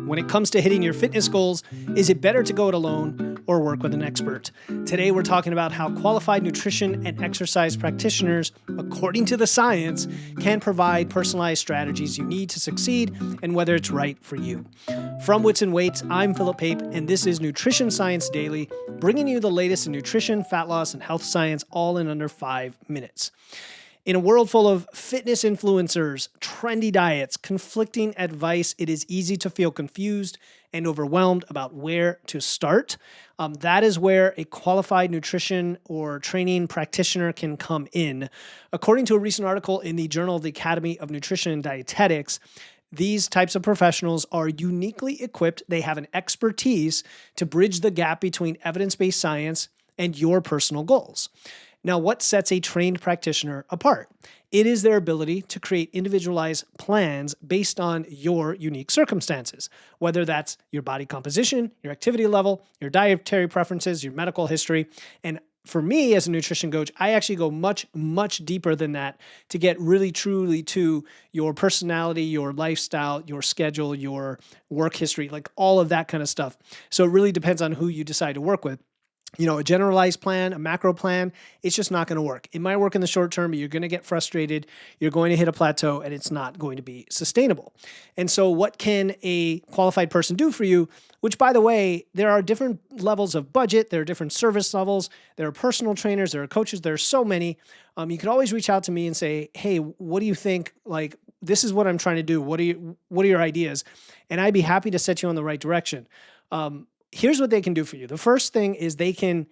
When it comes to hitting your fitness goals, is it better to go it alone or work with an expert? Today, we're talking about how qualified nutrition and exercise practitioners, according to the science, can provide personalized strategies you need to succeed and whether it's right for you. From Wits and Weights, I'm Philip Pape, and this is Nutrition Science Daily, bringing you the latest in nutrition, fat loss, and health science all in under 5 minutes. In a world full of fitness influencers, trendy diets, conflicting advice, it is easy to feel confused and overwhelmed about where to start. That is where a qualified nutrition or training practitioner can come in. According to a recent article in the Journal of the Academy of Nutrition and Dietetics, these types of professionals are uniquely equipped. They have an expertise to bridge the gap between evidence-based science and your personal goals. Now, what sets a trained practitioner apart? It is their ability to create individualized plans based on your unique circumstances, whether that's your body composition, your activity level, your dietary preferences, your medical history. And for me as a nutrition coach, I actually go much, much deeper than that to get really truly to your personality, your lifestyle, your schedule, your work history, like all of that kind of stuff. So it really depends on who you decide to work with. You know, a generalized plan, a macro plan, it's just not going to work. It might work in the short term, but you're going to get frustrated. You're going to hit a plateau and it's not going to be sustainable. And so what can a qualified person do for you? Which, by the way, there are different levels of budget. There are different service levels. There are personal trainers. There are coaches. There are so many. You can always reach out to me and say, hey, what do you think? Like, this is what I'm trying to do. What are your ideas? And I'd be happy to set you on the right direction. Here's what they can do for you. The first thing is they can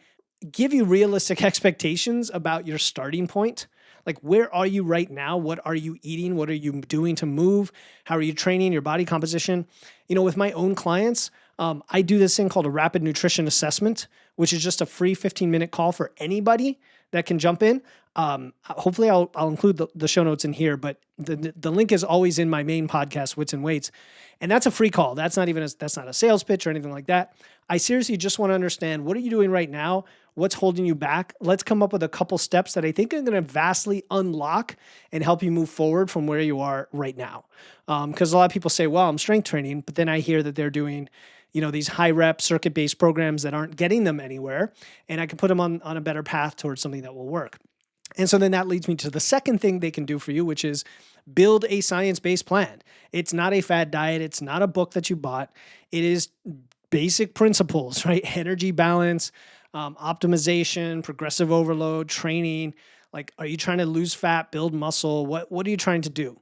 give you realistic expectations about your starting point. Like, where are you right now? What are you eating? What are you doing to move? How are you training your body composition? You know, with my own clients, I do this thing called a rapid nutrition assessment, which is just a free 15-minute call for anybody that can jump in. Hopefully I'll include the show notes in here, but the link is always in my main podcast, Wits and Weights. And that's a free call. That's not a sales pitch or anything like that. I seriously just want to understand, what are you doing right now? What's holding you back? Let's come up with a couple steps that I think are going to vastly unlock and help you move forward from where you are right now. Because a lot of people say, well, I'm strength training, but then I hear that they're doing, you know, these high rep circuit-based programs that aren't getting them anywhere. And I can put them on a better path towards something that will work. And so then that leads me to the second thing they can do for you, which is build a science-based plan. It's not a fad diet. It's not a book that you bought. It is basic principles, right? Energy balance, optimization, progressive overload, training. Like, are you trying to lose fat, build muscle? What are you trying to do?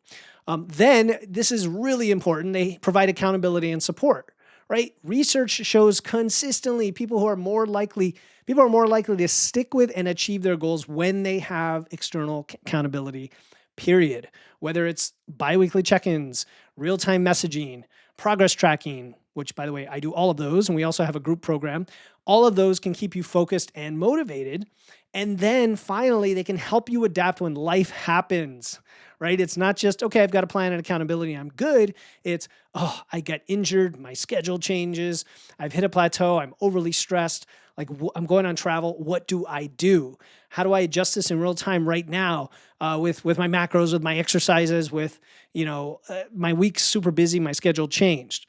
Then this is really important. They provide accountability and support, right? Research shows consistently people are more likely to stick with and achieve their goals when they have external accountability, period. Whether it's biweekly check-ins, real-time messaging, progress tracking, which, by the way, I do all of those, and we also have a group program. All of those can keep you focused and motivated. And then finally, they can help you adapt when life happens, right? It's not just, okay, I've got a plan and accountability, I'm good. It's, oh, I got injured, my schedule changes, I've hit a plateau, I'm overly stressed, like I'm going on travel. What do I do? How do I adjust this in real time right now with my macros, with my exercises, with, my week's super busy, my schedule changed,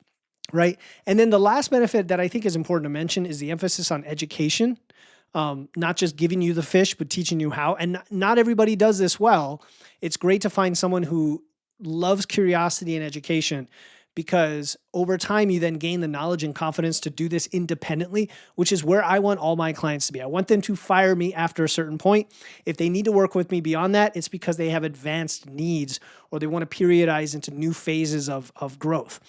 right? And then the last benefit that I think is important to mention is the emphasis on education. Not just giving you the fish, but teaching you how. And not everybody does this well. It's great to find someone who loves curiosity and education, because over time you then gain the knowledge and confidence to do this independently, which is where I want all my clients to be. I want them to fire me after a certain point. If they need to work with me beyond that, it's because they have advanced needs or they want to periodize into new phases of growth.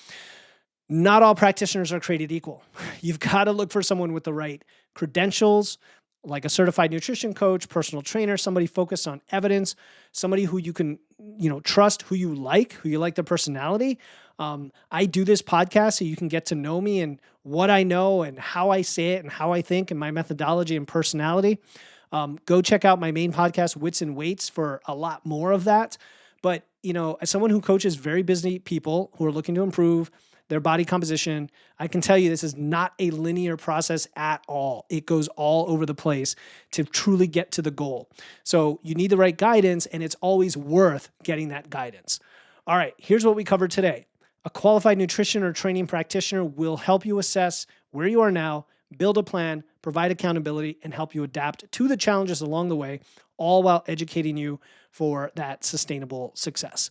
Not all practitioners are created equal. You've got to look for someone with the right credentials, like a certified nutrition coach, personal trainer, somebody focused on evidence, somebody who you can, trust, who you like their personality. I do this podcast so you can get to know me and what I know and how I say it and how I think and my methodology and personality. Go check out my main podcast, Wits and Weights, for a lot more of that. But, as someone who coaches very busy people who are looking to improve their body composition, I can tell you this is not a linear process at all. It goes all over the place to truly get to the goal. So you need the right guidance, and it's always worth getting that guidance. All right, here's what we covered today. A qualified nutrition or training practitioner will help you assess where you are now, build a plan, provide accountability, and help you adapt to the challenges along the way, all while educating you for that sustainable success.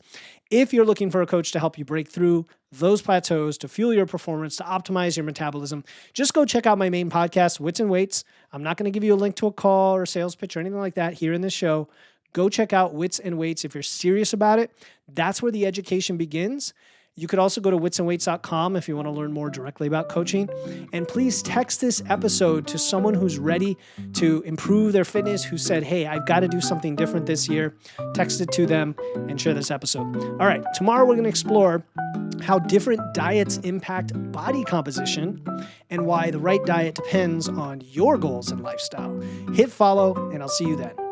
If you're looking for a coach to help you break through those plateaus, to fuel your performance, to optimize your metabolism, just go check out my main podcast, Wits and Weights. I'm not going to give you a link to a call or sales pitch or anything like that here in this show. Go check out Wits and Weights if you're serious about it. That's where the education begins. You could also go to witsandweights.com if you want to learn more directly about coaching. And please text this episode to someone who's ready to improve their fitness, who said, hey, I've got to do something different this year. Text it to them and share this episode. All right, tomorrow we're going to explore how different diets impact body composition and why the right diet depends on your goals and lifestyle. Hit follow, and I'll see you then.